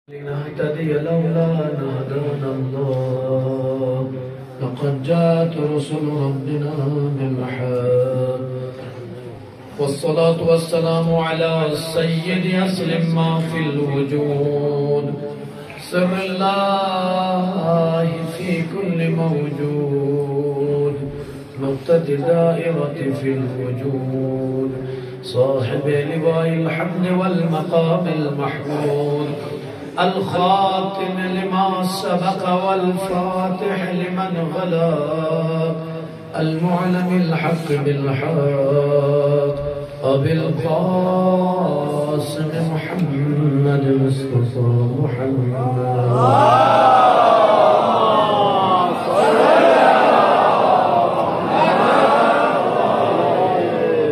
لنهتدي لولا أن هدانا الله لقد جاءت رسل ربنا بالحق والصلاة والسلام على السيد أسلم ما في الوجود سر الله في كل موجود نقطة الدائرة في الوجود صاحب لواء الحمد والمقام المحمود الخاتم لما سبق والفاتح لمن غلب المعلم الحق بالحق أبي القاسم محمد مصطفى محمد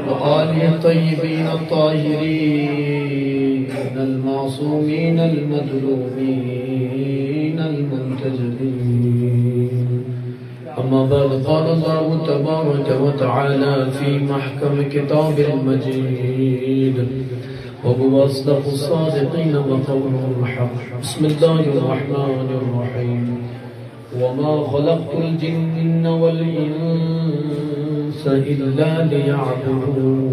وآله الطيبين الطاهرين المعصومين المظلومين المنتجبين أما بعد قال الله تبارك وتعالى في محكم كتاب المجيد وهو أصدق الصادقين وقوله الحق بسم الله الرحمن الرحيم وما خلقت الجن والإنس إلا ليعبدون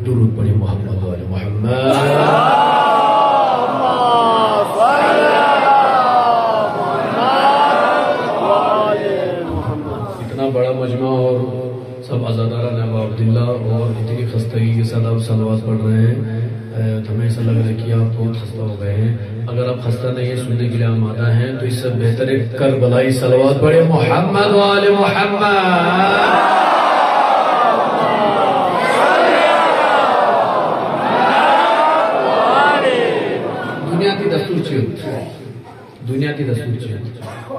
درود بر محمد وآل محمد اتنا بڑا مجمع اور سب عزاداران ابو عبداللہ اور اتنی خستگی کے ساتھ آپ صلوات پڑھ رہے ہیں تو ہمیں ایسا لگ رہا ہے کہ آپ بہت خستہ ہو گئے ہیں. اگر آپ خستہ نہیں ہیں سننے کے لیے آمادہ ہیں تو اس سے بہتر ہے کربلائی صلوات پڑھے محمد وآل محمد. دنیا کی دستور چیز دنیا کی دستور چیز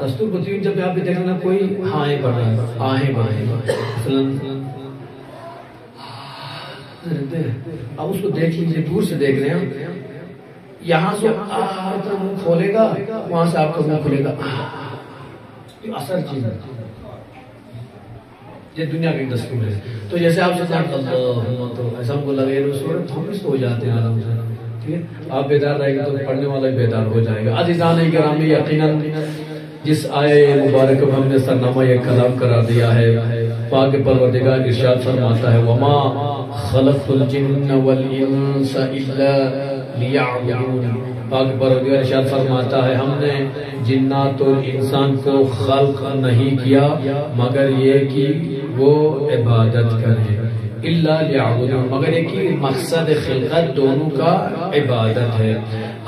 دستور بتائیے جب آپ دیکھنا کوئی ہائیں پڑھ رہا ہے آہیں باہیں مثلا اب اس کو دیکھ لیجیے دور سے دیکھ رہے ہیں یہاں سے اپنا منہ کھولے گا وہاں سے آپ کا منہ کھولے گا اثر چیز یہ دنیا کی دستور ہے. تو جیسے آپ سے کہا تو ایسا ہم کو لگے تو ہم اس کو ہو جاتے ہیں آرام سے. آپ بیدار رہے گا تو پڑھنے والا بھی بیدار ہو جائے گا. عزیزان گرامی یقیناً جس آئے مبارک کو ہم نے سرنامہ یہ کلام قرار دیا ہے پاک پروردگار ارشاد فرماتا ہے وما خلقت الجن والانس الا لیعبدون. پاک پروردگار ارشاد فرماتا ہے ہم نے جنات اور انسان کو خلق نہیں کیا مگر یہ کہ وہ عبادت کریں الا لیعبدون مگر ایک ہی مقصد خلقت دونوں کا عبادت ہے.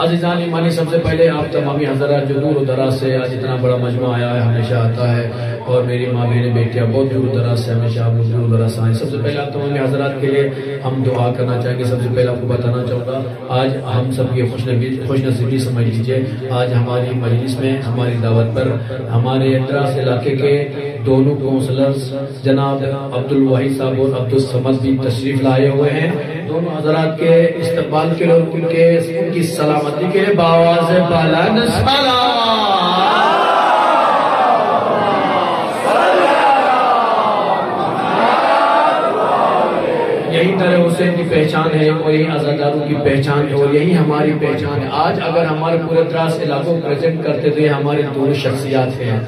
عزیزان ایمانی سب سے پہلے آپ تمامی حضرات جو دور و دراز سے آج اتنا بڑا مجمع آیا ہے ہمیشہ آتا ہے اور میری ماں بہنیں بیٹیاں بہت دور و دراز سے ہمیشہ آپ لوگ دور و دراز سے آئیں. سب سے پہلے آپ تمامی حضرات کے لیے ہم دعا کرنا چاہیں گے. سب سے پہلے آپ کو بتانا چاہوں گا آج ہم سب کی خوش نصیبی سمجھ لیجئے. آج ہماری مجلس میں ہماری دعوت پر ہمارے اطراف علاقے کے دونوں کونسلرز جناب عبدالوحید صاحب اور عبدالصمد بھی تشریف لائے ہوئے ہیں. دونوں حضرات کے استقبال کے لیے ان کی سلامتی کے لیے باواز بلند یہی طرح حسین کی پہچان ہے اور یہی عزاداروں کی پہچان ہے اور یہی ہماری پہچان ہے. آج اگر ہمارے پورے دراز علاقوں کو پریزنٹ کرتے تو یہ ہمارے دونوں شخصیات ہیں.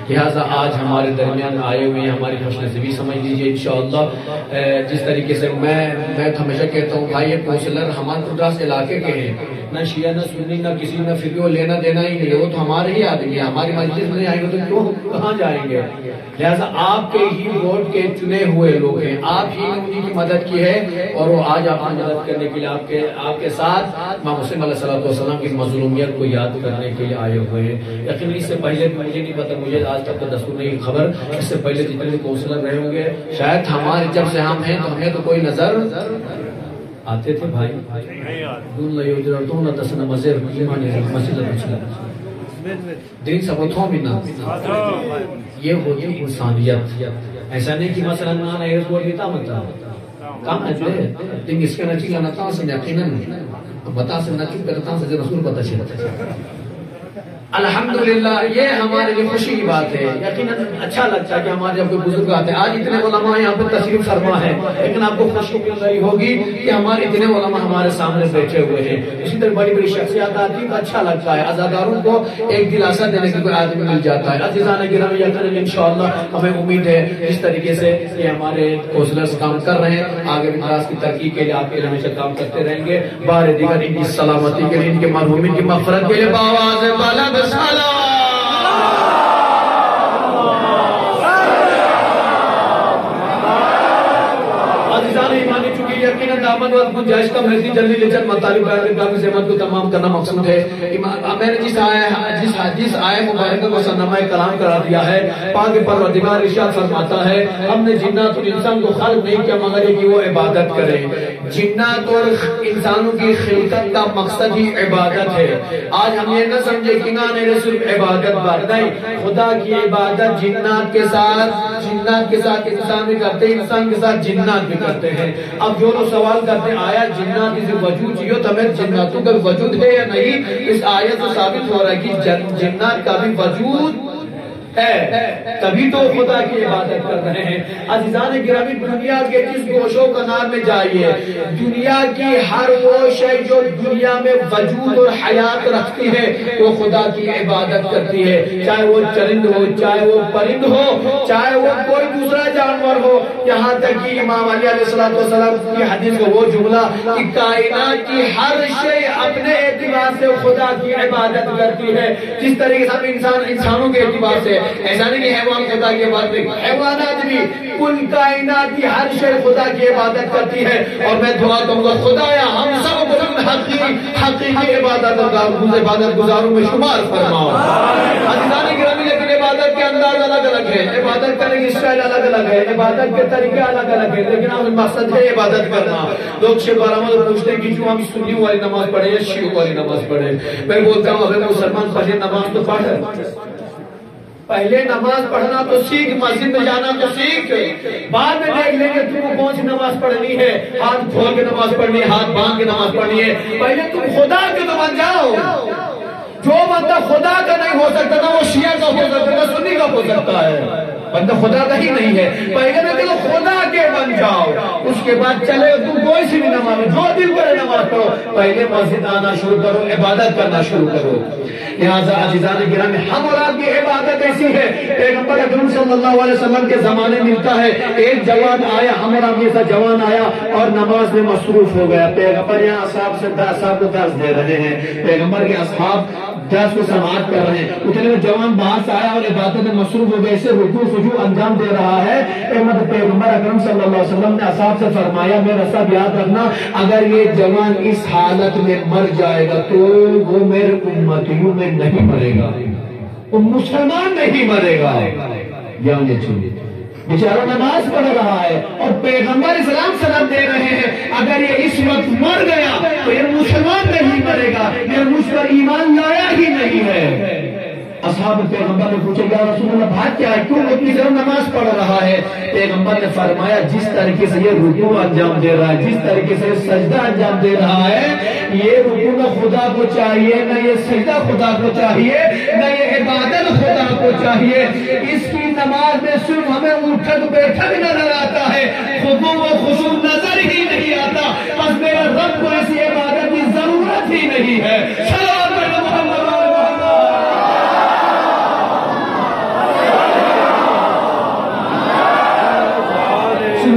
لہٰذا آج ہمارے درمیان آئے ہوئے ہماری خوش نصیبی سمجھ لیجئے. انشاءاللہ جس طریقے سے میں ہمیشہ کہتا ہوں بھائی یہ کونسلر ہمارے پرداس علاقے کے ہیں نہ شیعہ نہ سنی نہ کسی نہ فقہ لینا دینا ہی نہیں ہے. وہ تو ہمارے ہی آدمی ہیں. ہماری مجلس میں نہیں آئیں گے تو کیوں کہاں جائیں گے. لہٰذا آپ کے ہی ووٹ کے چنے ہوئے لوگ ہیں. آپ ہی نے انہیں کی مدد کی ہے اور وہ آج آپ کی مدد کرنے کے لیے آپ کے ساتھ امام حسین علیہ السلام کی مظلومیت کو یاد کرنے کے لیے آئے ہوئے ہیں. یقیناً اس سے پہلے مجھے نہیں پتا مجھے آج تک تو دستور نہیں خبر اس سے پہلے جتنے کونسلر رہے ہوں گے شاید ہمارے جب سے ہم ہیں تو ہمیں تو کوئی نظر آتے تھے بھائی دون لیوجر دون تسنا مزیر ایمانی مسجد مسلم دین سب اتھوں بھی نہ یہ ہوتی انسانیت. ایسا نہیں کہ مثلا نانا ایرز بول گیتا مکتا کام ہے جو ہے دن اس کے نچی لنتا سے یقیناً بتا سے نچی کرتا سے رسول بتا چلتا الحمدللہ یہ ہمارے لیے خوشی کی بات ہے، یقیناً اچھا لگتا ہے کہ ہمارے جب کوئی بزرگ آتے ہیں. آج اتنے علماء یہاں پہ تشریف فرما ہے، لیکن آپ کو خوشی مل رہی ہوگی کہ ہمارے اتنے علماء ہمارے سامنے بیٹھے ہوئے ہیں. اسی طرح بڑی بڑی شخصیات آتی ہیں تو اچھا لگتا ہے، عزاداروں کو ایک دلاسا دینے کے کوئی آدمی مل جاتا ہے. عزیزان گرامی، یقیناً انشاءاللہ ہمیں امید ہے اس طریقے سے یہ ہمارے کونسلرز کام کر رہے ہیں، آگے بھی کلاس کی ترقی کے لیے آپ کے لیے ہمیشہ کام کرتے رہیں گے. بار دیگر ان کی سلامتی کے لیے، ان کے مرحومین کی مغفرت کے لیے بآواز بلند سلام. یقیناً دامن و گنجائش کا مرضی جلدی لچن مطالب باقی زحمت کو تمام کرنا مقصود ہے. میں نے جس آئے مبارکہ کو سرنامہ کلام کرا دیا ہے، پاک پروردگار ارشاد فرماتا ہے ہم نے جنات اور انسان کو خلق نہیں کیا مگر یہ کہ وہ عبادت کرے. جنات اور انسانوں کی خلقت کا مقصد ہی عبادت ہے. آج ہم یہ نہ سمجھے کہ نہ صرف عبادت بات نہیں، خدا کی عبادت جنات کے ساتھ انسان بھی کرتے ہیں، انسان کے ساتھ جنات بھی کرتے ہیں. اب جو لوگ سوال کرتے ہیں آیا جنات کی وجود چاہیے تو ہمیں جناتوں کا وجود ہے یا نہیں، اس آیت سے ثابت ہو رہا ہے کہ جنات کا بھی وجود ہے، تبھی تو خدا کی عبادت کر رہے ہیں. عزیزان گرامی، دنیا کے جس گوشوں کا نام میں جائیے، دنیا کی ہر وہ شے جو دنیا میں وجود اور حیات رکھتی ہے وہ خدا کی عبادت کرتی ہے، چاہے وہ چرند ہو، چاہے وہ پرند ہو، چاہے وہ کوئی دوسرا جانور ہو. یہاں تک کہ امام علی علیہ السلام کی حدیث کا وہ جملہ کہ کائنات کی ہر شے اپنے اعتبار سے خدا کی عبادت کرتی ہے. جس طریقے سے ہم انسانوں کے اعتبار سے، ایسا نہیں کہ حیوان خدا کی عبادت نہیں، حیوانات بھی، کل کائنات کی ہر شے خدا کی عبادت کرتی ہے. اور میں دعا کروں گا خدایا ہم سب کو حقیقی عبادت گزاروں میں شمار فرماؤ. عزیزان گرامی، لیکن عبادت کے انداز الگ الگ ہے، عبادت کرنے کی اسٹائل الگ الگ ہے، عبادت کے طریقے الگ الگ ہے، لیکن ہم مقصد ہے عبادت کرنا. لوگ شیخ بارہمد پوچھتے ہیں کہ جو ہم سنی والی نماز پڑھیں یا شیعہ والی نماز پڑھیں. میں بولتا ہوں اگر مسلمان پہلے نماز تو پہلے نماز پڑھنا تو سیکھ، مسجد میں جانا تو سیکھ، بعد میں دیکھ لیں گے تم کو کون سی نماز پڑھنی ہے، ہاتھ کھول کے نماز پڑھنی ہے، ہاتھ باندھ کے نماز پڑھنی ہے. پہلے تم خدا کے تو بن جاؤ. جو بندہ خدا کا نہیں ہو سکتا نہ وہ شیعہ کا ہو سکتا نہ سنی کا ہو سکتا ہے، بندہ خدا کا ہی نہیں ہے. پہلے میں کہ خدا کے بن جاؤ، اس کے بعد چلے تم کوئی سی بھی نماز، جو دل کرے نماز پڑھو. پہلے مسجد آنا شروع کرو، عبادت کرنا شروع کرو. لہذا عزیزان گرامی، ہم اور آپ کی عبادت ایسی ہے. پیغمبر اکرم صلی اللہ علیہ وسلم کے زمانے ملتا ہے ایک جوان آیا، ہم اور آپ جیسا جوان آیا اور نماز میں مصروف ہو گیا. پیغمبر یہاں اصحاب کو درس دے رہے ہیں، پیغمبر کے اصحاب درس کو سماعت کر رہے ہیں. اتنے میں جوان باہر سے آیا اور عبادت میں مصروف ہو گئے، اسے رکوع سجود انجام دے رہا ہے. پیغمبر اکرم صلی اللہ علیہ وسلم نے اصحاب سے فرمایا میرا سب یاد رکھنا، اگر یہ جوان اس حالت میں مر جائے گا تو وہ میرے امتیوں میں نہیں مرے گا، وہ مسلمان نہیں مرے گا. یعنی بیچارہ نماز پڑھ رہا ہے اور پیغمبر اسلام سلام دے رہے ہیں، اگر یہ اس وقت مر گیا تو یہ مسلمان نہیں مرے گا، یہ مجھ پر ایمان لایا ہی نہیں ہے. اصحاب پیغمبر نے پوچھا یا رسول اللہ بات کیا ہے، کیوں اتنی زیادہ نماز پڑھ رہا ہے؟ پیغمبر نے فرمایا جس طریقے سے یہ رکوع انجام دے رہا ہے، جس طریقے سے یہ سجدہ انجام دے رہا ہے، یہ رکوع نہ خدا کو چاہیے، نہ یہ سجدہ خدا کو چاہیے، نہ یہ عبادت خدا کو چاہیے. اس کی نماز میں صرف ہمیں اٹھک بیٹھک نظر آتا ہے، خضوع و خشوع نظر ہی نہیں آتا. بس میرے رب کو ایسی عبادت کی ضرورت ہی نہیں ہے.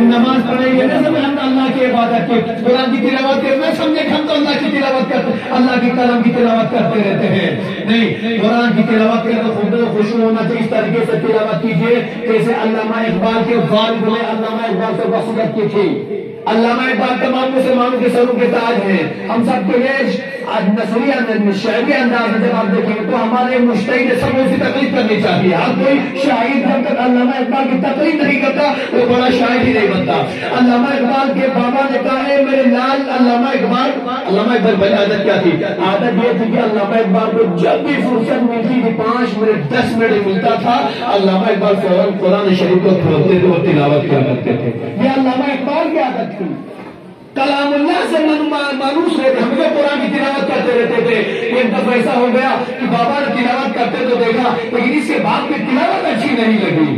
نماز پڑھیں گے نہ سمجھ ہم اللہ کی عبادت کی، قرآن کی تلاوت کرنا سمجھے ہم تو اللہ کی تلاوت کرتے، اللہ کی کلام کی تلاوت کرتے رہتے ہیں. نہیں، قرآن کی تلاوت کریں تو خود خوشی ہونا چاہیے. اس طریقے سے تلاوت کیجیے جیسے علامہ اقبال کے والد نے علامہ اقبال سے وصیت کی تھی. علامہ اقبال تمام مسلمانوں کے سروں کے تاج ہیں. ہم سب کے لیے نثری شعری انداز میں جب آپ دیکھیں تو ہمارے مجتہد سب اس کی تقلید کرنی چاہیے. ہر کوئی شاعر جب تک علامہ اقبال کی تقلید نہیں کرتا وہ بڑا شاعر ہی نہیں بنتا. علامہ اقبال کے بابا نے کہا ہے میرے لال علامہ اقبال بڑی عادت کیا تھی؟ عادت یہ تھی کہ علامہ اقبال کو جب بھی فرصت ملتی تھی 5 منٹ 10 منٹ ملتا تھا، علامہ اقبال فوراً قرآن شریف کو کھولتے تھے اور تلاوت کیا کرتے تھے. یہ علامہ اقبال کی عادت تھی. کلام اللہ سے مانوس رہتے، ہم جو قرآن کی تلاوت کرتے رہتے تھے. ایک دفعہ ایسا ہو گیا کہ بابا نے تلاوت کرتے تو دیکھا، لیکن اس کے بعد کی تلاوت اچھی نہیں لگی۔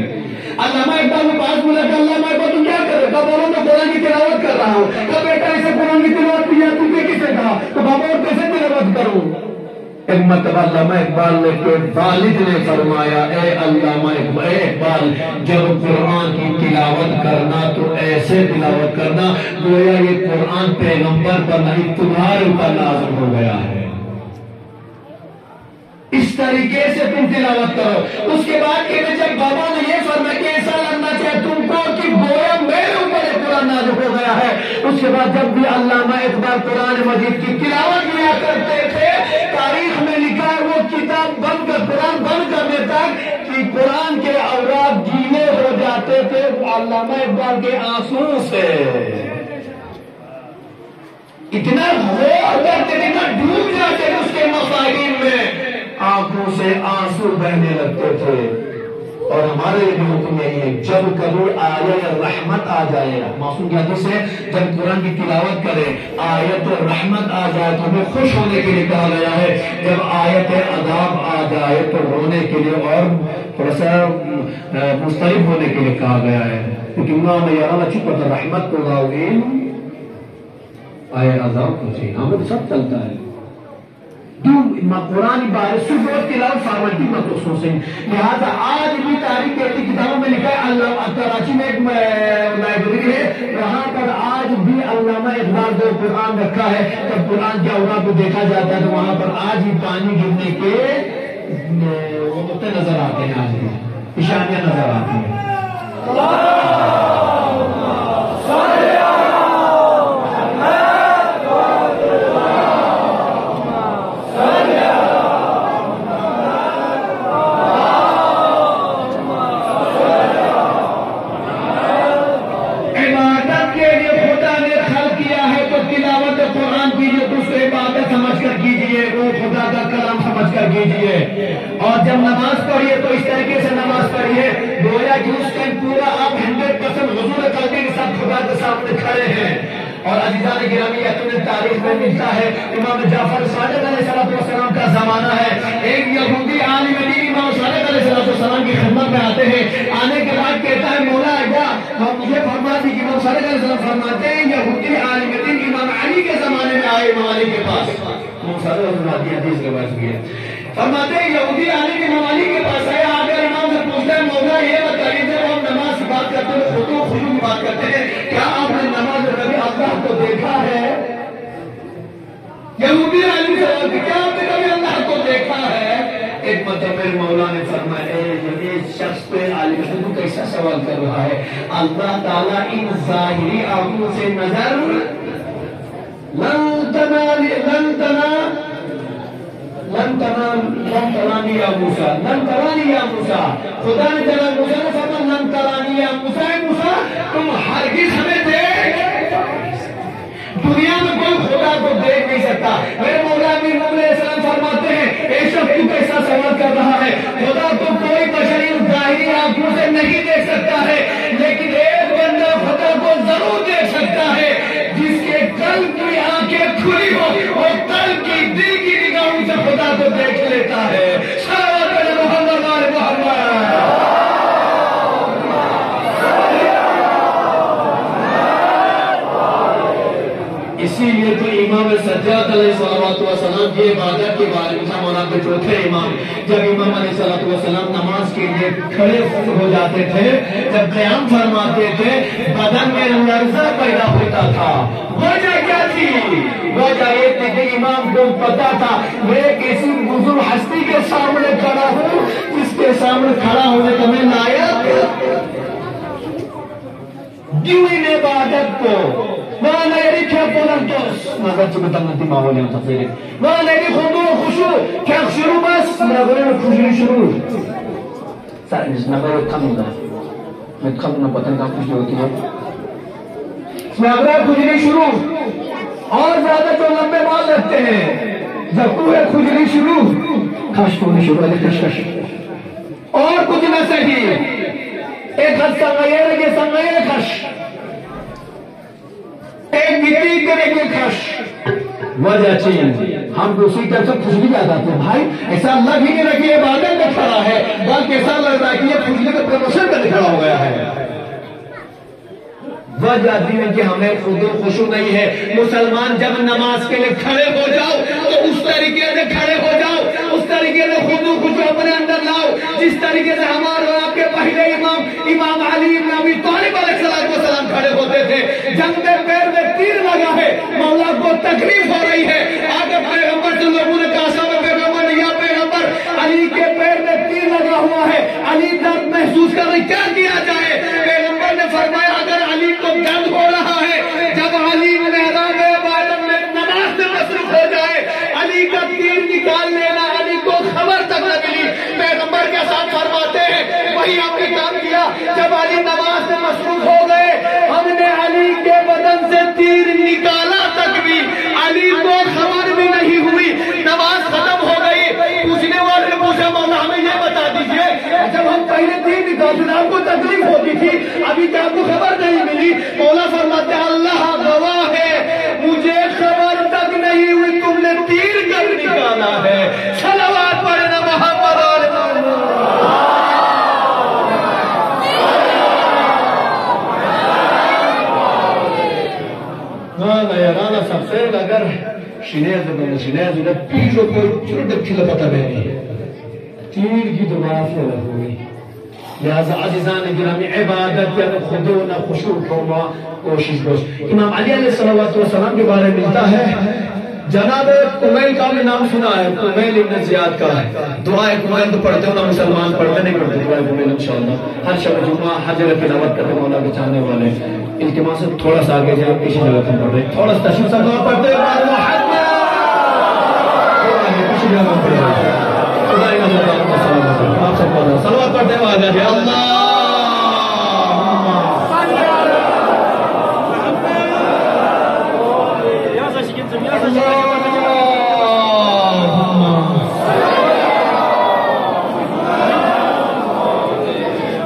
علامہ اقبال کے پاس بولا کہ علامہ اقبال تم کیا کر رہے؟ کہا بابا میں قرآن کی تلاوت کر رہا ہوں۔ کہا بیٹا اسے قرآن کی تلاوت کی تم نے کسے کہا؟ تو بابا اور کیسے تلاوت کروں؟ ایک مرتبہ علامہ اقبال نے کے والد نے فرمایا، اے علامہ اقبال جب قرآن کی تلاوت کرنا تو ایسے تلاوت کرنا گویا یہ قرآن پیغمبر پر نہیں تمہارے اوپر نازل ہو گیا ہے، اس طریقے سے تم تلاوت کرو۔ اس کے بعد کہتے جب بابا نے یہ فرمایا کہ ایسا لگنا چاہے تم کو کہ گویا میرے اوپر یہ قرآن نازل ہو گیا ہے۔ اس کے بعد جب بھی علامہ اقبال قرآن مجید کی تلاوت کیا کرتے تھے، تاریخ میں لکھا ہے وہ کتاب بند کر قرآن بند کرنے تک کہ قرآن کے اوراق گیلے ہو جاتے تھے علامہ اقبال کے آنسو سے، اتنا غور کرتے تھے، اتنا ڈوب جاتے تھے اس کے مفاہیم میں، آنکھوں سے آنسو بہنے لگتے تھے۔ اور ہمارے لیے حکم یہی ہے جب کبھی آیت رحمت آ جائے، معصوم کی حدیث ہے جب قرآن کی تلاوت کرے آیت رحمت آ جائے تو ہمیں خوش ہونے کے لیے کہا گیا ہے، جب آیت عذاب آ جائے تو رونے کے لیے اور تھوڑا سا مضطرب ہونے کے لیے کہا گیا ہے۔ لیکن رحمت کو گاؤں آئے عذاب کو چاہیے، ہمیں سب چلتا ہے قرآن بارے صرف تلاوت فارمیلٹی مخصوص ہے۔ لہذا آج بھی تاریخ کی کتابوں میں لکھا ہے، اللہ کراچی میں ایک لائبریری ہے، وہاں پر آج بھی علامہ اقبال جو قرآن رکھا ہے، جب قرآن کے اوراق کو دیکھا جاتا ہے تو وہاں پر آج بھی پانی گرنے کے نقطے نظر آتے ہیں، آج بھی نشانیاں نظر آتی ہیں۔ اور جب نماز پڑھیے تو اس طریقے سے نماز پڑھیے گویا کہ اس ٹائم پورا آپ 100% حضور قلبی کے ساتھ خدا کے سامنے کھڑے ہیں۔ اور عزیزان گرامی یقیناً تاریخ میں ملتا ہے امام جعفر صادق علیہ السلام کا زمانہ ہے، ایک یہودی عالم دین امام صادق علیہ السلام کی خدمت میں آتے ہیں، آنے کے بعد کہتا ہے مولا اجا مجھے فرما دی کہ امام صادق علیہ السلام فرماتے ہیں یہودی عالم دین امام علی کے زمانے میں آئے امام علی کے پاس، امام صادق علیہ حدیث کے بعد بھی ہے، فرماتے ہیں یہودی عالم امام علی کے پاس آئے، آ کر امام سے پوچھتے ہیں مولا یہ بتائیے جب ہم نماز کی بات کرتے ہیں خضوع خشوع کی بات کرتے ہیں، کیا آپ نے نماز میں کبھی اللہ کو دیکھا ہے؟ یہودی عالم سے بولتے کیا آپ نے کبھی اللہ کو دیکھا ہے؟ ایک مرتبہ مولا نے فرمایا یہ شخص پہ عالم خود کیسا سوال کر رہا ہے، اللہ تعالیٰ ان ظاہری آنکھوں سے نظر لن ترانی یا موسیٰ، لن ترانی یا موسیٰ، خدا نے جلال موسیٰ نے فرمایا لن ترانی یا موسیٰ، موسیٰ تم ہرگز ہمیں دیکھ دنیا میں کوئی خدا کو دیکھ نہیں سکتا۔ میرے مولا امیر مومنین علیہ السلام فرماتے ہیں اے شخص تو کیسا سوال کر رہا ہے، خدا تو کوئی بشری ظاہری آنکھوں سے نہیں دیکھ سکتا ہے، لیکن ایک بندہ خدا کو ضرور دیکھ سکتا ہے جس کے قلب کی آنکھیں کھلی ہو اور قلب کی دل کی نگاہوں سے خدا کو دیکھ لیتا ہے۔ صلوات علی محمد وآل محمد۔ اسی لیے تو امام سجاد علیہ السلام کی عبادت کے بارے میں مولا کے چوتھے امام، جب امام علیہ السلام نماز کے لیے کھڑے ہو جاتے تھے، جب قیام فرماتے تھے بدن میں لرزہ پیدا ہوتا تھا، وجہ کیا تھی؟ وجہ یہ تھی کہ امام کو پتا تھا میں کسی بزرگ ہستی کے سامنے کھڑا ہوں جس کے سامنے کھڑا ہونے کا میں لائق کیوں ان عبادت کو وأنا يريد فولنتوس ما قلت بتمنتي ما هو اليوم تفسيري وأنا يريد خضوع خشوع كيخشروا بس ما غير خشوع شروع سألني ما غير تخمنا ما تخمنا بطن کا خشوع ہوتی ہے ما غير خشوع شروع اور زیادہ تو لمبے بال رکھتے ہیں جب تو ہے خشوع شروع کھش ہونے شروع ہے کش اور کچھ نہ صحیح ایک خط سنگائے لگے سنگائے کھش ایک مٹی کرے گے کھش وجہ چین ہم دوسری طرف سے خوش بھی آ جاتے ہیں. بھائی ایسا لگ ہی نہیں رہا کہ یہ عبادت میں کھڑا ہے، بلکہ ایسا لگ رہا ہے کہ یہ خوشی کے پروموشن میں کھڑا ہو گیا ہے. وجہ دین کہ ہمیں خود خوشو نہیں ہے. مسلمان جب نماز کے لیے کھڑے ہو جاؤ تو اس طریقے سے کھڑے ہو جاؤ، اس طریقے سے خود خوشو اپنے اندر لاؤ جس طریقے سے ہمارے آپ کے پہلے امام علی بن ابی طالب علیہ السلام کھڑے ہوتے تھے. جنگ میں پیر میں تیر لگا ہے، مولا کو تکلیف ہو رہی ہے، آگے پیغمبر سے لوگوں نے کہا صاحب پیغمبر یا پیغمبر علی کے پیر میں تیر لگا ہوا ہے، علی درد محسوس کر رہے، کیا کیا جائے؟ پیغمبر نے فرمایا اگر علی کو درد ہو رہا ہے، جب علی محراب عبادت میں نماز میں مصروف ہو جائے، علی کا تیر نکال لینا، علی کو خبر تک نہ ملی. پیغمبر کے ساتھ فرماتے ہیں وہی ہم نے کام کیا. جب علی نماز میں مصروف ہو گئے، ہم نے علی کے بدن سے تیر نکالا تک بھی علی کو خبر بھی نہیں ہوئی. نماز ختم ہو گئی. پوچھنے والے نے پوچھا مولا ہمیں یہ بتا دیجئے جب ہم پہلے تیر نکالتے تھے آپ کو تکلیف ہوتی تھی، ابھی کیا آپ کو خبر نہیں ملی؟ مولا فرماتے ہیں اللہ گواہ ہے مجھے خبر تک نہیں ہوئی تم نے تیر کب نکالا ہے. صلوات پڑھنا محمد رانا سب سے اگر شنیز پیشو کوئی چھوٹے کھلا پتہ نہیں تیر کی دعا سے ہوئی. لہذا عزیزان گرامی عبادت یا خضوع خشوع کو کوشش کرو. امام علی علیہ السلام کے بارے میں ملتا ہے جناب کمیل کا بھی نام سنا ہے، کمیل ابن زیاد کا ہے. دعائے کمیل تو پڑھتے ہو نا مسلمان، پڑھتے نہیں پڑھتے دعائے کمیل انشاءاللہ ہر شب جمعہ حجر تلاوت کرتے مولا کے چاہنے والے. التماس سے تھوڑا سا آگے جائے، اسی جگہ ہم پڑھ رہے ہیں، تھوڑا سا تشریف سا پڑھتے ہیں اسی جگہ ہم پڑھ رہے ہیں. آپ سب پڑھ رہے ہیں صلوات پڑھتے ہیں آگے جائے. اللہ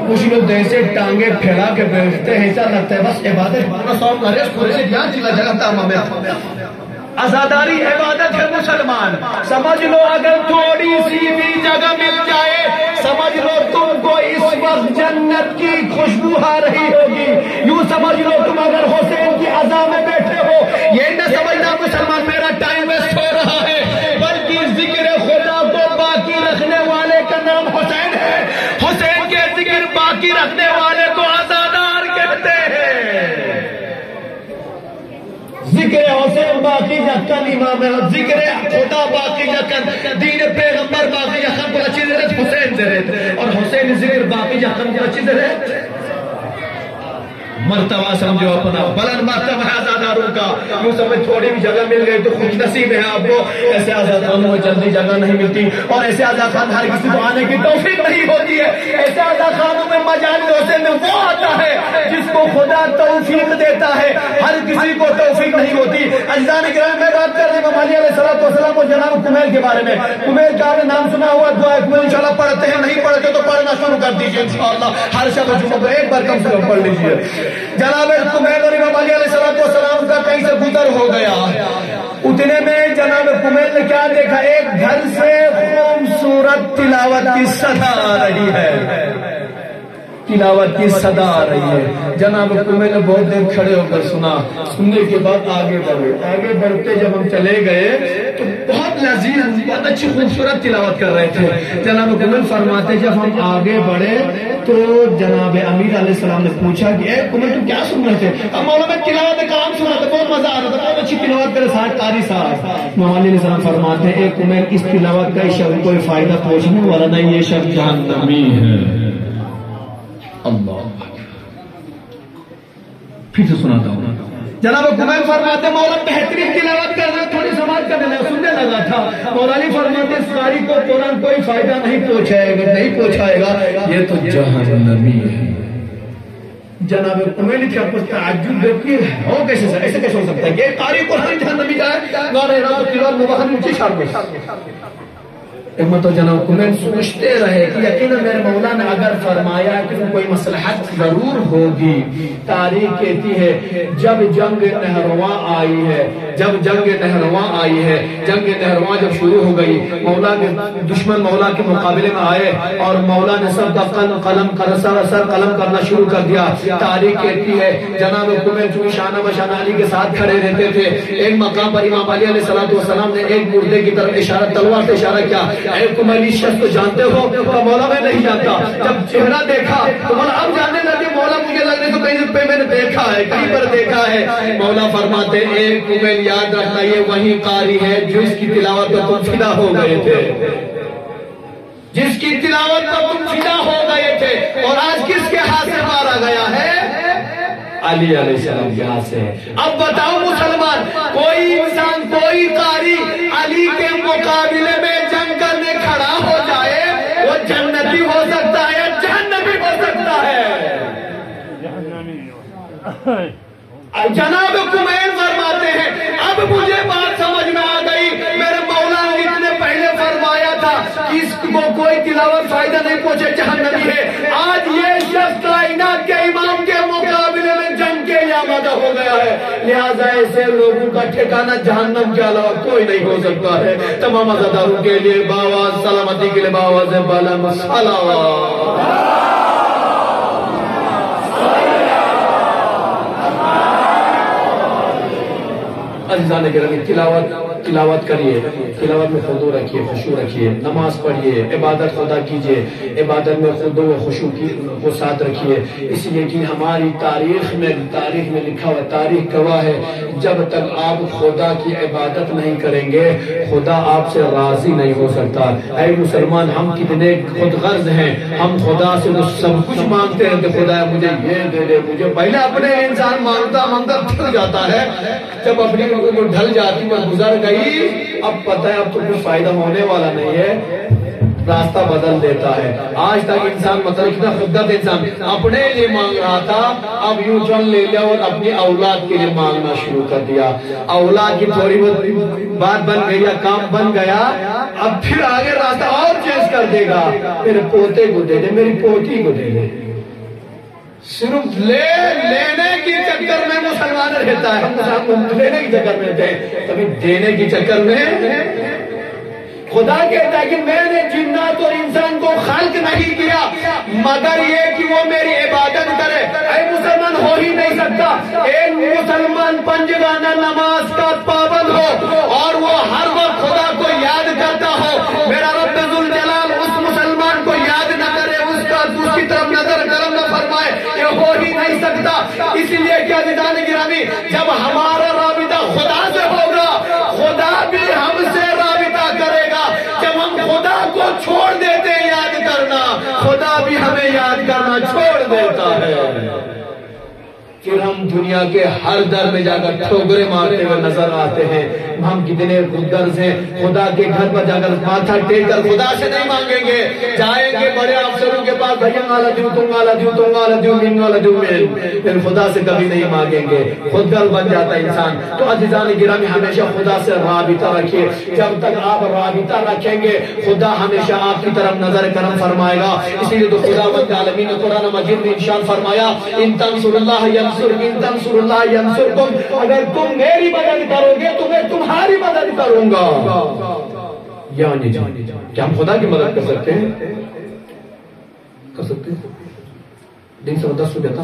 کچھ لوگ جیسے ٹانگیں پھیلا کے بیٹھتے ہیں، ایسا لگتا ہے بس عبادت سوم کرے کھولے سے دھیان چلا جگہ تمام ہے. عزاداری عبادت ہے مسلمان. سمجھ لو اگر تھوڑی سی بھی جگہ مل جائے، سمجھ لو تم کو اس وقت جنت کی خوشبو آ رہی ہوگی. یوں سمجھ لو تم اگر حسین کی عزا میں بیٹھے ہو، یہ نہ سمجھنا مسلمان میرا ٹائم ویسٹ ہو رہا ہے، بلکہ ذکر خدا کو باقی رکھنے والے کا نام حسین ہے. حسین کے ذکر باقی رکھنے والے کو عزادار کہتے ہیں. ذکر حسین باقی رکھن امام ہے، ذکر خدا باقی رکھن دین پیغمبر باقی رکھن کو اچھی درجت حسین سے رہتے، اور حسین ذکر باقی رکھن کو اچھی درجت مرتبہ سمجھو اپنا بلند مرتبہ ہے آزاداروں کا. یوں سمجھ تھوڑی بھی جگہ مل گئی تو خوش نصیب ہے آپ کو. ایسے آزاداروں میں جلدی جگہ نہیں ملتی، اور ایسے آزادان ہر کسی کو آنے کی توفیق نہیں ہوتی ہے. ایسے آزادانوں میں مجالس حسین میں وہ آتا ہے جس کو خدا توفیق دیتا ہے، ہر کسی کو توفیق نہیں ہوتی. عزیزان کرام میں بات کر رہے ہیں امام علی علیہ السلام اور جناب کمیل کے بارے میں. کمیل کا نام سنا ہوا، دعا کمیل انشاءاللہ پڑھتے ہیں، نہیں پڑھتے تو پڑھنا شروع کر دیجیے انشاءاللہ. ہر شب جمعہ کو ایک بار کم سے کم پڑھ لیجیے. جناب کمیل اور امام علی علیہ السلام کا کہیں سے گزر ہو گیا. اتنے میں جناب کمیل نے کیا دیکھا؟ ایک گھر سے خوبصورت تلاوت کی صدا آ رہی ہے، تلاوت کی صدا آ رہی ہے. جناب کمیل نے بہت دیر کھڑے ہو کر سنا. سننے کے بعد آگے بڑھے. آگے بڑھتے جب ہم چلے گئے تو بہت لذیذ بہت اچھی خوبصورت تلاوت کر رہے تھے. جناب کمیل فرماتے جب ہم آگے بڑھے تو جناب امیر علیہ السلام نے پوچھا کہ اے کمیل تم کیا سن رہے تھے؟ اب مولا میں تلاوت کام سنا تھا، بہت مزہ آ رہا تھا، بہت اچھی تلاوت کرے ساتھ قاری صاحب. مولا علیہ السلام فرماتے ہیں اے کمیل اس تلاوت کا اس شخص کوئی فائدہ پہنچنے والا نہیں، یہ شخص جہنمی ہے. اللہ پھر سے سناتا ہوں. جناب کمیل فرماتے مولا بہترین تلاوت کر رہا، تھوڑی سماعت کرنے لگا، سننے لگا تھا. مولا علی فرماتے اس قاری کو قرآن کوئی فائدہ نہیں پہنچائے گا، یہ تو جہنمی ہے. جناب کمیل کیا کچھ تعجب دیکھیے ہو کیسے ایسے کیسے ہو سکتا ہے کہ قاری قرآن جہنمی کا ہے؟ گانے راز تلاوت مباحث مجھے چھاڑ دے. تو جناب کمیل سوچتے رہے کہ یقینا میرے مولا نے اگر فرمایا کہ کوئی مصلحت ضرور ہوگی. تاریخ کہتی ہے جب جنگ نہرواں آئی ہے جب جنگ نہرواں آئی ہے، جنگ نہرواں جب شروع ہو گئی، مولا کے دشمن مولا کے مقابلے میں آئے اور مولا نے سب کا قلم سر قلم کرنا شروع کر دیا۔ تاریخ کہتی ہے جناب کمیل چونکہ شانہ بشانہ علی کے ساتھ کھڑے رہتے تھے، ایک مقام پر امام علی علیہ السلام نے ایک مردے کی طرف اشارہ تلوار سے اشارہ کیا، اے کمیل اس شخص کو جانتے ہو؟ تو مولا میں نہیں جانتا۔ جب چہرہ دیکھا تو مولا اب جاننے لگے، مولا مجھے لگ رہے تو کہیں پہ میں نے دیکھا ہے، کہیں پر دیکھا ہے۔ مولا فرماتے اے کمیل یاد رکھنا یہ وہی قاری ہے جس کی تلاوت پر تم فدا ہو گئے تھے، جس کی تلاوت پر تم فدا ہو گئے تھے، اور آج کس کے ہاتھ سے مارا گیا ہے؟ علی علیہ السلام کے ہاتھ سے۔ اب بتاؤ مسلمان، کوئی انسان کوئی قاری علی کے مقابلے میں جنگ کرنے کھڑا ہو جائے، وہ جنتی ہو سکتا ہے، جہنمی ہو سکتا ہے۔ جناب کمیل فرماتے ہیں اب مجھے بات سمجھ میں آ گئی، میرے مولا نے پہلے فرمایا تھا کہ اس کو کوئی تلاوت فائدہ نہیں پہنچے، جہنمی ہے۔ آج یہ شخص کائنات کے امام کے مقابلے میں جنگ کے لیے آمادہ ہو گیا ہے، لہذا ایسے لوگوں کا ٹھکانہ جہنم کے علاوہ کوئی نہیں ہو سکتا ہے۔ تمام عزاداروں کے لیے باواز سلامتی کے لیے باواز بلند صلوات۔ عزیزان گرامی، تلاوت کریے، تلاوت میں خضوع رکھیے، خشوع رکھیے، نماز پڑھیے، عبادت خدا کیجئے، عبادت میں خضوع و خشوع کو ساتھ رکھیے، اس لیے کہ ہماری تاریخ میں لکھا ہوا، تاریخ گواہ ہے، جب تک آپ خدا کی عبادت نہیں کریں گے خدا آپ سے راضی نہیں ہو سکتا۔ اے مسلمان، ہم کتنے خود غرض ہیں، ہم خدا سے سب کچھ مانگتے ہیں کہ خدا مجھے یہ دے دے، مجھے پہلے اپنے انسان مانگتا تھک جاتا ہے، جب اپنی ڈھل جاتی وہ گزر گئی، اب پتہ ہے اب تو کچھ فائدہ ہونے والا نہیں ہے، راستہ بدل دیتا ہے۔ آج تک انسان مطلب اتنا خودت انسان اپنے لیے مانگ رہا تھا، اب یوں چل لے لیا اور اپنی اولاد کے لیے مانگنا شروع کر دیا۔ اولاد کی تھوڑی بہت بات بن گئی یا کام بن گیا، اب پھر آگے راستہ اور چینج کر دے گا، میرے پوتے کو دے دے، میری پوتی کو دے دے۔ صرف لینے کی چکر میں مسلمان رہتا ہے، ہم مسلمان لینے کی چکر میں رہتے ہیں، کبھی دینے کی چکر میں۔ خدا کہتا ہے کہ میں نے جنات اور انسان کو خلق نہیں کیا مگر یہ کہ وہ میری عبادت کرے۔ اے مسلمان، ہو ہی نہیں سکتا ایک مسلمان پنجگانہ نماز کا پابند ہو اور وہ ہر وقت خدا کو یاد کرتا ہو، میرا رب ذوالجلال اس مسلمان کو یاد نہ کرے، اس کی طرف نظر کرم نہ فرمائے، یہ ہو ہی نہیں سکتا۔ اس لیے کہ عزیزان گرامی، جب ہمارا رابطہ خدا سے ہوگا خدا بھی ہم سے رابطہ کرے گا۔ جب ہم خدا کو چھوڑ دیتے ہیں یاد کرنا، خدا بھی ہمیں یاد کرنا چھوڑ دیتا ہے۔ پھر ہم دنیا کے ہر در میں جا کر ٹھوکریں مارتے ہوئے نظر آتے ہیں۔ ہم کتنے خودغرض ہیں، خدا کے گھر پر جا کر ماتھا ٹیک کر خدا سے نہیں مانگیں گے، جائیں گے بڑے افسروں کے پاس، بھیا مالا دیو، تم مالا دیو، تم مالا دیو، من مالا دیو، پھر خدا سے کبھی نہیں مانگیں گے، خودغرض بن جاتا ہے انسان۔ تو عزیزان گرامی، ہمیشہ خدا سے رابطہ رکھیے، جب تک آپ رابطہ رکھیں گے خدا ہمیشہ آپ کی طرف نظر کرم فرمائے گا۔ اسی لیے تو خداوند عالمین نے قرآن مجید میں ارشاد فرمایا، ان تنصروا اللہ ان تنصروا اللہ ینصرکم، اگر تم میری مدد کرو گے تو میں تمہاری مدد کروں گا۔ یعنی کیا ہم خدا کی مدد کر سکتے ہیں؟ کر سکتے ہیں؟ دن سے 10 روپے تھا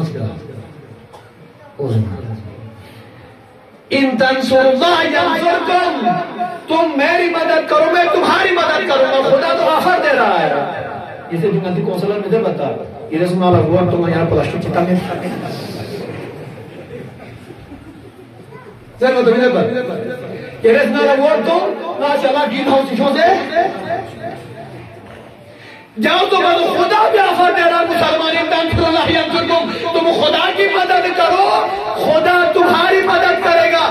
ان تنصروا اللہ ینصرکم، تم میری مدد کرو میں تمہاری مدد کروں گا۔ خدا تو آفر دے رہا ہے۔ اسے جنتی کونسلر مجھے بتا، یہ رسم والا ہوا تو میں یہاں پلاسٹک چتا میں یہ رسم والا ہوا تو ماشاءاللہ گرین ہاؤس سے جاؤ تو خدا بھی آفر دے رہا مسلمان، تنصروا اللہ ینصرکم، تم خدا کی مدد کرو خدا تمہاری مدد کرے گا۔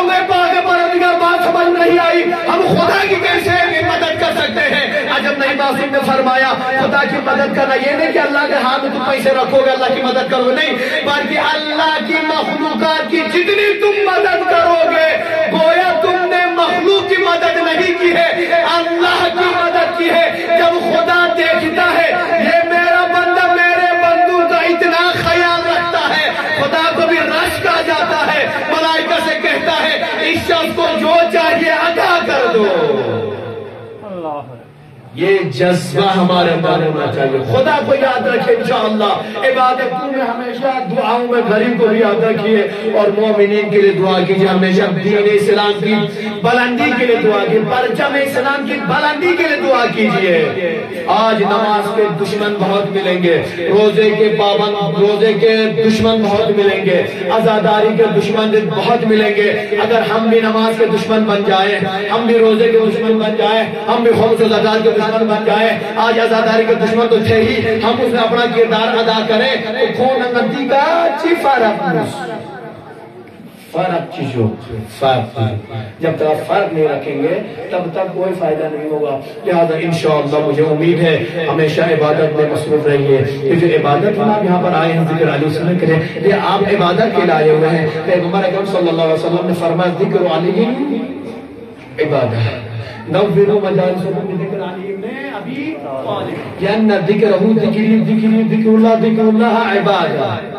میں پروردگار بات سمجھ نہیں آئی، ہم خدا کی کیسے مدد کر سکتے ہیں؟ عجب نہیں معصوم نے فرمایا خدا کی مدد کرنا یہ نہیں کہ اللہ کے ہاتھ میں تم پیسے رکھو گے اللہ کی مدد کرو، نہیں، بلکہ اللہ کی مخلوقات کی جتنی تم مدد کرو گے گویا تم نے مخلوق کی مدد نہیں کی ہے، اللہ کی مدد کی ہے۔ جب خدا دیکھتا ہے یہ میرا بندہ میرے بندوں کا اتنا خیال رکھتا ہے، خدا کو بھی رشک آ جاتا ہے، ملائکہ سے کہتا ہے اس شخص یہ جذبہ ہمارے اندر ہونا چاہیے. خدا کو یاد رکھے انشاءاللہ. عبادتوں میں ہمیشہ دعاؤں میں غریب کو بھی یاد رکھیے اور مومنین کے لیے دعا کیجیے. ہمیشہ دین اسلام کی بلندی کے لیے دعا کیجیے, پرچم اسلام کی بلندی کے لیے دعا کیجیے. آج نماز کے دشمن بہت ملیں گے, روزے کے پابند, روزے کے دشمن بہت ملیں گے, عزاداری کے دشمن بہت ملیں گے. اگر ہم بھی نماز کے دشمن بن جائیں, ہم بھی روزے کے دشمن بن جائیں, ہم بھی خمس و زکات کے دشمن بن جائیں, آج عزاداری کے دشمن تو تھے ہی, ہم اس میں اپنا کردار ادا کریں تو کون نتی کا چی فرق چیزوں فرق. جب تک آپ فرق نہیں رکھیں گے تب تک کوئی فائدہ نہیں ہوگا. لہذا انشاءاللہ مجھے امید ہے ہمیشہ عبادت میں مصروف رہیے. یہ جو عبادت ہم آپ یہاں پر آئے ہیں ذکر علی وسلم کریں, یہ آپ عبادت کے لائے ہوئے ہیں. پیغمبر اکرم صلی اللہ علیہ وسلم نے فرمایا ذکر علی عبادت, نوّروا مجالسکم بذکر علی ابن ابی طالب, لأن ذکرہ ذکر اللہ عبادت.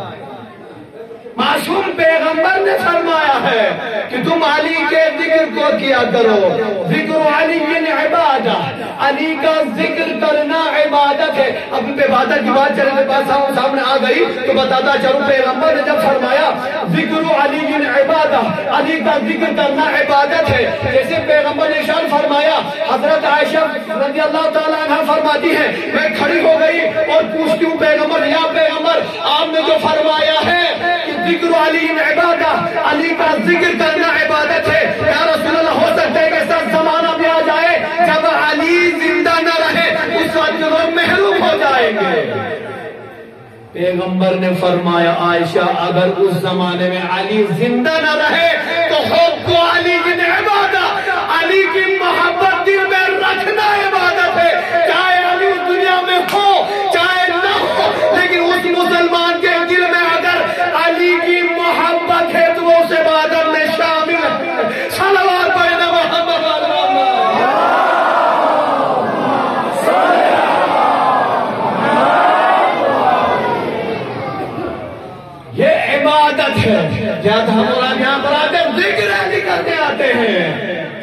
معصوم پیغمبر نے فرمایا ہے کہ تم علی کے ذکر کو کیا کرو. ذکر علی عبادت, علی کا ذکر کرنا عبادت ہے. اب عبادت کی بات چلے پاس سامنے آ گئی تو بتاتا چلوں پیغمبر نے جب فرمایا ذکر علی عبادت, علی کا ذکر کرنا عبادت ہے. جیسے پیغمبر نے ارشاد فرمایا, حضرت عائشہ رضی اللہ تعالیٰ عنہ فرماتی ہے میں کھڑی ہو گئی اور پوچھتی ہوں پیغمبر, یا پیغمبر آپ نے جو فرمایا ہے ذکر علی عبادت, علی کا ذکر کرنا عبادت ہے, یا رسول اللہ ہو سکتا ہے کہ ایسا زمانہ بھی آ جائے جب علی زندہ نہ رہے, اس وقت لوگ محروم ہو جائیں گے. پیغمبر نے فرمایا عائشہ اگر اس زمانے میں علی زندہ نہ رہے تو حب علی کی عبادت, علی کی محبت دل میں رکھنا عبادت ہے. چاہے علی اس دنیا میں ہو چاہے نہ ہو, لیکن اس مسلمان کے دل میں اگر علی کی محبت ہے تو وہ اس عبادت میں شامل ہے. صلوات پڑھنا محمد یہ عبادت ہے. جب ہم یہاں پر آتے ہیں ذکر علی کرنے آتے ہیں,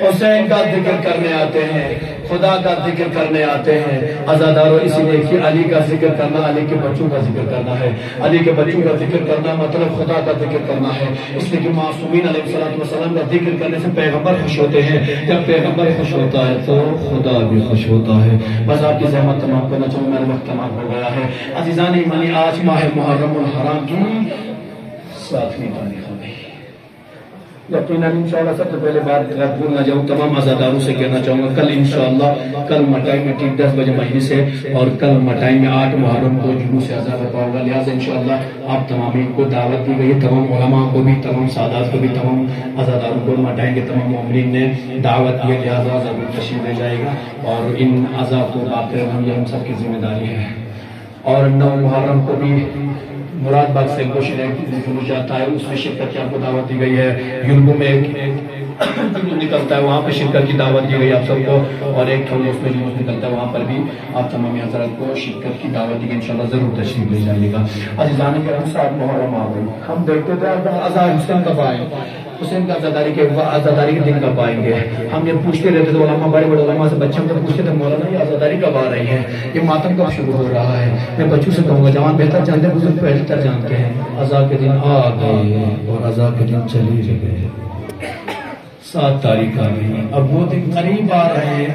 حسین کا ذکر کرنے آتے ہیں, خدا کا ذکر کرنے آتے ہیں. عزاداروں اسی لیے کہ علی کا ذکر کرنا علی کے بچوں کا ذکر کرنا ہے. علی کے بچوں کا ذکر کرنا مطلب خدا کا ذکر کرنا ہے. اس لیے کہ معصومین علیہ السلام کا ذکر کرنے سے پیغمبر خوش ہوتے ہیں. جب پیغمبر خوش ہوتا ہے تو خدا بھی خوش ہوتا ہے. بس آپ کی زحمت تمام کرنا چاہوں, میرا وقت تمام ہو گیا ہے. عزیزان ایمانی, آج ماہ محرم الحرام کی 7ویں تاریخ ہو گئی. یقیناً انشاءاللہ سب سے پہلے بات بھول نہ جاؤں, تمام عزاداروں سے کہنا چاہوں گا کل انشاءاللہ کل مٹائی میں ٹھیک 10 بجے مجلس ہے اور کل مٹائی میں 8 محرم کو جلوس عزا برپا ہوگا. لہٰذا انشاءاللہ آپ تمام کو دعوت دی گئی, تمام علماء کو بھی, تمام سادات کو بھی, تمام عزاداروں کو مٹائی کے تمام مومنین نے دعوت دی. لہٰذا ضرور تشریف لے جائے گا اور ان عزا کو باقی رہنا یہ ہم سب کی ذمہ داری ہے. اور 9 محرم کو بھی مراد باغ سے گوشت جاتا ہے, اس میں شرکت کی آپ کو دعوت دی گئی ہے. یلگو میں نکلتا ہے وہاں پہ شرکت کی دعوت دی گئی آپ سب کو, اور ایک تھوڑی اس میں جلوس نکلتا ہے وہاں پر بھی آپ تمام حضرات کو شرکت کی دعوت دی گئی. انشاءاللہ ضرور تشریف لے جائیے گا. عزیزان کرام 7 محرم آ گئی, ہم دیکھتے تھے عزا حسین کب آئے, حسین کا عزاداری کے دن کب آئیں گے. ہم یہ پوچھتے رہتے تھے علماء, بڑے بڑے علماء سے بچے ہم تو پوچھتے تھے مولانا یہ عزاداری کب آ رہی ہے, یہ ماتم کب شروع ہو رہا ہے. میں بچوں سے کہوں گا جوان بہتر جانتے ہیں, بزرگ بہتر جانتے ہیں. عزا کے دن آ گئے اور عزا کے دن چلی گئے. 7 تاریخ آ گئی, اب وہ دن قریب آ رہے ہیں.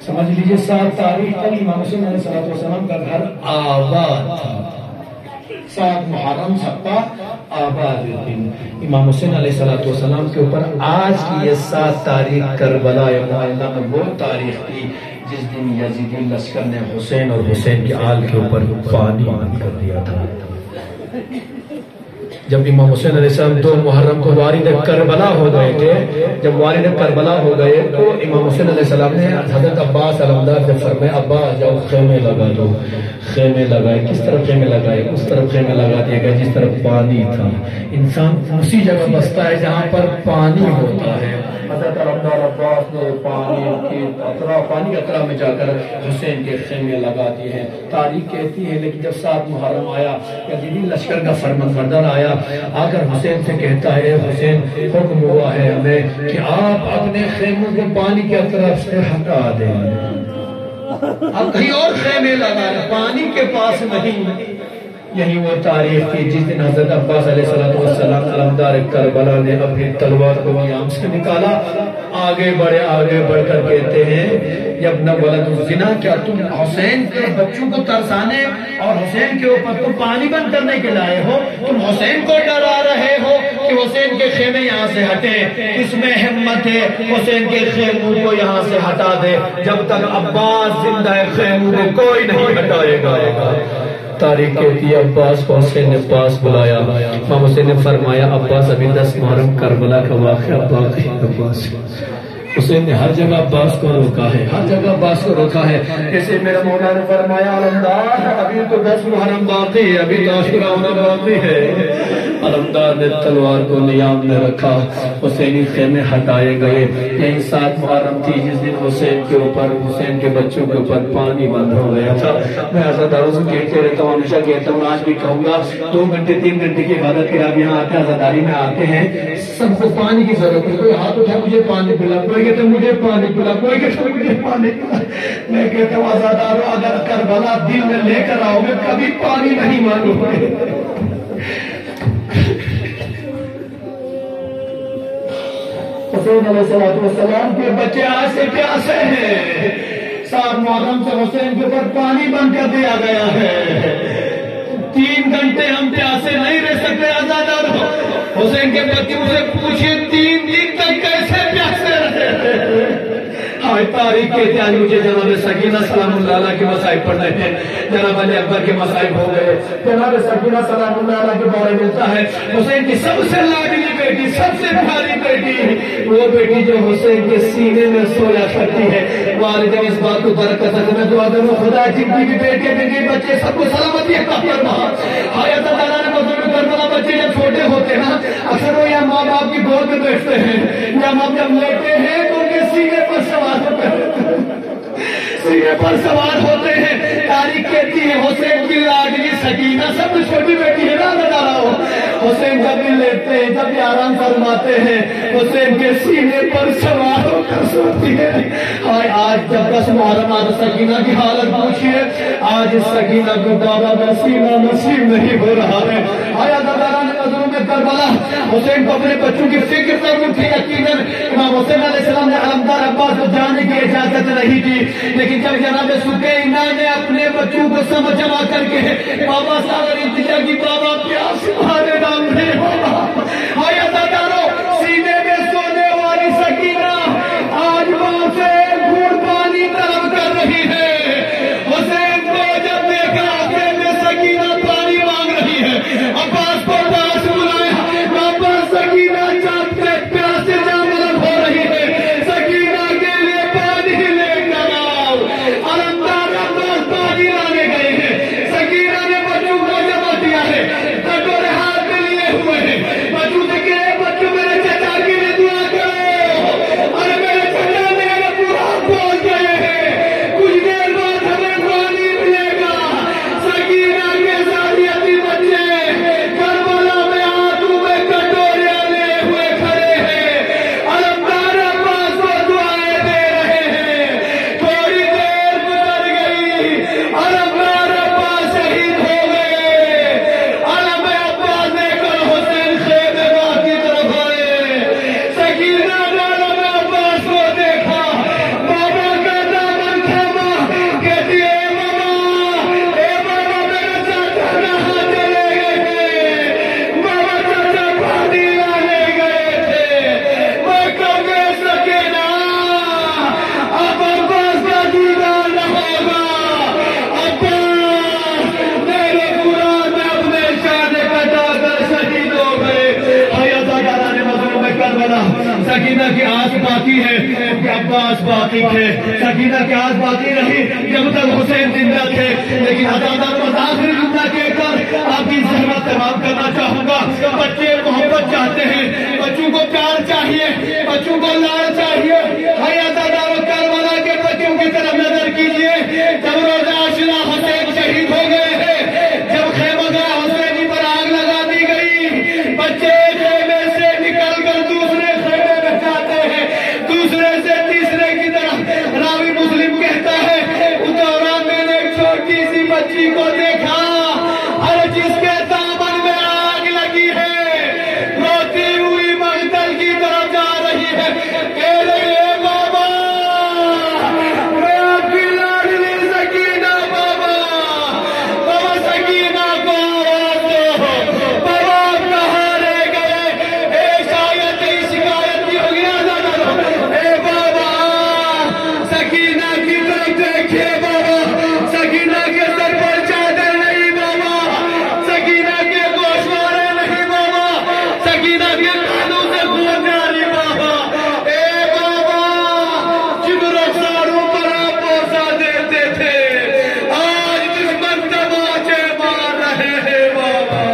سمجھ لیجئے 7 تاریخ تک امام حسین علیہ السلام کا گھر آباد تھا. 7 محرم سپا آباد دن امام حسین علیہ السلام کے اوپر آج کی یہ 7 تاریخ کربلا معاہدہ میں وہ تاریخ تھی جس دن یزیدی لشکر نے حسین اور حسین کے آل کے اوپر پانی بند کر دیا تھا. جب امام حسین علیہ السلام 2 محرم کو وارد کربلا ہو گئے تھے, جب وارد کربلا ہو گئے تو امام حسین علیہ السلام نے حضرت عباس علمدار سے فرمایا عباس جاؤ خیمے لگا دو. خیمے لگائے, کس طرف خیمے لگائے, اس طرف خیمے لگا دیا گیا جس طرف پانی تھا. انسان اسی جگہ بستا ہے جہاں پر پانی ہوتا ہے. حضرت علمدار عباس نے پانی اطراف میں جا کر حسین کے خیمے لگا دیے ہیں. تاریخ کہتی ہے لیکن جب 7 محرم آیا یزیدی لشکر کا فرمانبردار آیا, آ کر حسین سے کہتا ہے حسین حکم ہوا ہے ہمیں کہ آپ اپنے خیموں کے پانی کے اطراف سے ہٹا دیں. اب کہیں اور خیمے لگا پانی کے پاس نہیں۔ یہی وہ تاریخ تھی جس دن حضرت عباس علیہ السلام علمدار کربلا نے اپنی تلوار کو نیام سے نکالا، آگے بڑھ کر کہتے ہیں جب نہ ولد الزنا، کیا تم حسین کے بچوں کو ترسانے اور حسین کے اوپر تم پانی بند کرنے کے لائے ہو؟ تم حسین کو ڈرا رہے ہو کہ حسین کے خیمے یہاں سے ہٹے؟ اس میں ہمت ہے حسین کے خیموں کو یہاں سے ہٹا دے، جب تک عباس زندہ ہے خیموں کو کوئی نہیں ہٹائے گا۔ تاریخ کہتی ہے عباس کو حسین نے پاس بلایا، امام حسین نے فرمایا عباس ابھی 10 محرم کربلا کا واقعہ باقی ہے۔ عباس حسین نے ہر جگہ عباس کو روکا ہے، ہر جگہ عباس کو روکا ہے۔ جیسے میرا مولا نے فرمایا علمدار ابھی تو 10 محرم باقی ہے، ابھی تو عاشورہ ہونا باقی ہے۔ علمدار نے تلوار کو نیام میں رکھا، حسینی خیمے ہٹائے گئے۔ یہی 7 محرم تھی جس دن حسین کے اوپر، حسین کے بچوں کے اوپر پانی بند ہو گیا تھا۔ میں عزاداروں سے کہتے رہتا ہوں، ہمیشہ کہتا ہوں، آج بھی کہوں گا، 2 گھنٹے 3 گھنٹے کی عبادت کے آپ یہاں آتے ہیں، عزاداری میں آتے ہیں، سب کو پانی کی ضرورت ہے۔ کوئی ہاتھ اٹھا مجھے پانی پلا، کوئی کہتا مجھے پانی پلا، کوئی کہتا مجھے پانی پلا۔ میں کہتا ہوں عزاداروں اگر کربلا دل میں لے کر آؤ گے کبھی پانی نہیں مانگو گے۔ حسین علیہ السلام کے بچے آج سے پیاسے ہیں، 7 محرم سے حسین کے اوپر پانی بند کر دیا گیا ہے۔ 3 گھنٹے ہم پیاسے نہیں رہ سکتے عزاداروں۔ حسین کے بچوں سے پوچھئے 3 دن تک کیسے پیاسے رہے؟ ہاں تاریخ کہتے ہیں مجھے جناب سکینہ سلام اللہ علیہ کے مصائب پڑھنے ہیں، جناب علی اکبر کے مصائب ہو گئے، جناب سکینہ سلام اللہ علیہ کے بارے میں ملتا ہے حسین کی سب سے لاڈلی بیٹی، سب سے پیاری بیٹی، وہ بیٹی جو حسین کے سینے میں سویا کرتی ہے۔ والد نے اس بات کو درک کر سکتے، میں دعا کروں خدا جن کی بھی بیٹے بیٹی بچے سب کو سلامتی عطا فرما۔ حیات اللہ نے مظلوم کربلا بچے جب چھوٹے ہوتے ہیں اکثر وہ یا ماں باپ کی گود میں بیٹھتے ہیں یا ماں جب لیٹے ہیں تو ان کے سینے پر سوار ہوتے ہیں، سینے پر سوار ہوتے ہیں۔ تاریخ کہتی ہے حسین کی لاڈلی سکینہ سب سے چھوٹی بیٹی ہے نا بتا رہا ہوں، حسین جب بھی لیٹتے ہیں جب بھی آرام فرماتے ہیں حسین کے سینے پر سوار ہو کر سوتی ہے۔ آج جب 10 محرم آج سکینہ کی حالت پوچھئے، آج اس سکینہ کو بابا کا سینہ نصیب نہیں ہو رہا ہے۔ آیا درداران مظلوم کربلا حسین کو اپنے بچوں کی فکر ضرور تھی، یقیناً امام حسین علیہ السلام نے علمدار عباس کو جانے کی اجازت نہیں دی، لیکن جب جناب سکینہ نے اپنے بچوں کو سمجھ جمع کر کے بابا صاحب انتجا کی بابا پیاس مارے نام نہیں ہوگا۔ آیا درداروں سینے میں سونے والی سکینہ آج ماں سے گھوٹ پانی طلب کر رہی ہے۔ حسین کو جب دیکھا آخر میں سکینہ پانی مانگ رہی ہے، عباس کو پاس بلایا، عباس سکینہ چاپ کے پیاسے جام ملک ہو رہی ہے، سکینہ کے لیے پانی لے کر آؤ۔ علمدار عباس پانی لانے گئے ہیں، سکینہ نے بچوں کو جمع کیا ہے، کٹورے ہاتھ میں لیے ہوئے ہیں، بچوں سے کہے بچوں میرے چچا کے لیے دعا کرو، ارے میرے چچا میرے پورا پہنچ گئے ہیں، کچھ دیر بعد ہمیں پانی ملے گا۔ سکینہ کے ساتھ یتیم بچے کربلا میں ہاتھوں میں کٹورے لیے ہوئے کھڑے ہیں، علمدار عباس کو دعائیں دے رہے ہیں۔ تھوڑی دیر گزر گئی، علمدار عباس شہید ہو گئے۔ علم عباس دے کر حسین خیمے باغ کی طرف آئے، سکینہ نے علم عباس کو دیکھا، بابا کا دامن تھاما، کہتی اے ماما میرے چاچا کہاں چلے گئے تھے؟ بابا چاچا پانی لانے گئے تھے۔ میں کہوں گے سکینہ اب عباس کا دیدار نہ ہوگا، عباس میرے قرآن میں اپنے شانے کٹا کر شہید ہو گئے۔ حیات اللہ نے مظلوم کربلا سکینہ کی آس باقی ہے کہ عباس باقی تھے، سکینہ کی آس باقی رہی جب تک حسین زندہ تھے، لیکن عزادار آخری جملہ کہہ کر آپ کی زحمت تمام کرنا چاہوں گا۔ بچے محبت چاہتے ہیں، بچوں کو پیار چاہیے، بچوں کو لاڑ چاہیے۔ عزادار کربلا کے بچوں کی طرف نظر کیجیے، جب روز عاشورہ حسین شہید ہو گئے ہیں، جب خیمہ گاہ حسینی پر آگ لگا دی گئی، بچے خیمے سے نکل کر دوسرے خیمے میں جاتے ہیں، دوسرے سے تیسرے کی طرف۔ راوی مسلم کہتا ہے روشنی کو دیکھا، ہر جس کے دامن میں آگ لگی ہے روتی ہوئی مقتل کی طرف جا رہی ہے، کہہ رہی ہے بابا میں آپ کی لاڈلی سکینہ، بابا بابا سکینہ کو آواز دو، بابا آپ کہاں رہ گئے؟ شاید ہی شکایت کی ہوگی، اے بابا سکینہ کی طرف دیکھیے، بابا سکینہ کے سر پر چادر نہیں، بابا سکینہ کے گوشوارے نہیں، بابا سکینہ کے کانوں سے خون جاری، بابا اے بابا جن رخساروں پر آپ بوسہ دیتے تھے آج دشمن تماچے مار رہے ہیں، بابا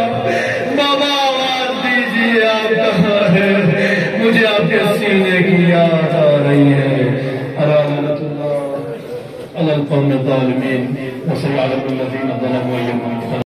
بابا آواز دیجیے آپ کہاں ہیں؟ مجھے آپ کے سینے کی یاد آ رہی ہے۔ رحمت اللہ علی القوم الظالمین وصلی علی الذین ظلموا